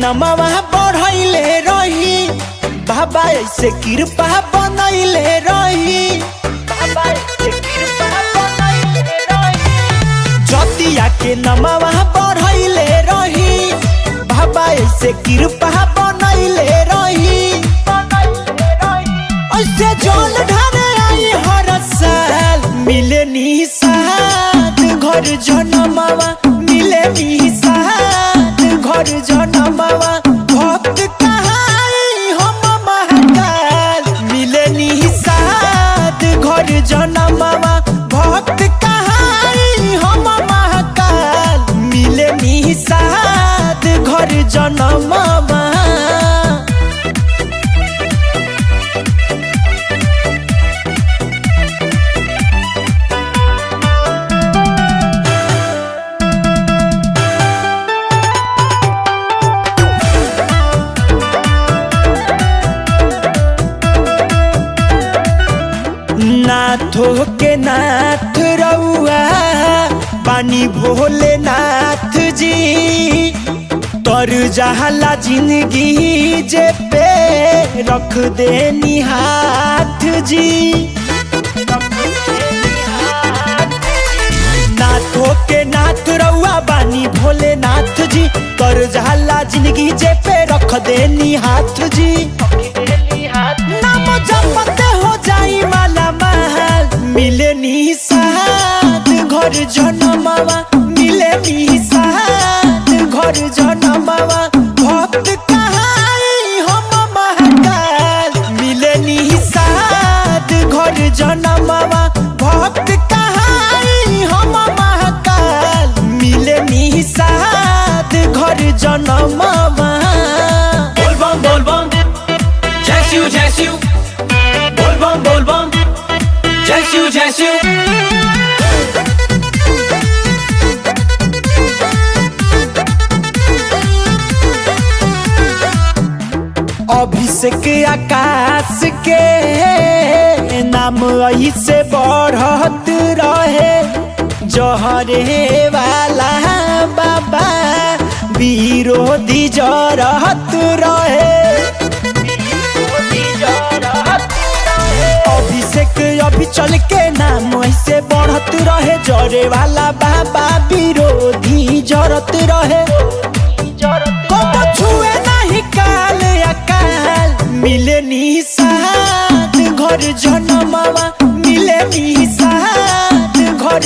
नमवा बढ़ैले रही बाबा ऐसे कृपा बनैले रही जतिया के नमवा बढ़ैले रही बाबा ऐसे कृपा बनैले रही ऐसे जल ढारे आई हर साल मिले निषाद घर जनमवा मिले निषाद घर जनमवा भक्त कहाई हम महाकाल मिले निषाद घर जनमवा भक्त कहाई हम महाकाल मिले निषाद घर जनमवा नाथो के नाथ रउआ पानी भोले नाथ जी तर जहला जिंदगी जे पे रख देनी हाथ जी नाथो के नाथ रउआ बानी भोले नाथ जी तर जहला जिंदगी जे पे रख देनी हाथ जी नाम जपते हो जाई माला महल मिले निषाद घर जनमवा मिले निषाद घर जनमवा भक्त कहाई हम महाकाल मिले निषाद घर जनमवा भक्त कहाई हम महाकाल मिले निषाद घर जनमवा बोल बम जय शिव बोल बम जय शिव अभिषेक आकाश के नाम ऐसे बढ़त रहे जहरे वाला बाबा विरोधी जरत रहे अभिषेक अभिचल के नाम ऐसे बढ़त रहे जरे वाला बाबा विरोधी जरत रहे कबो छुए नहीं काल अकाल मिले निषाद घर जनमवा मिले निषाद घर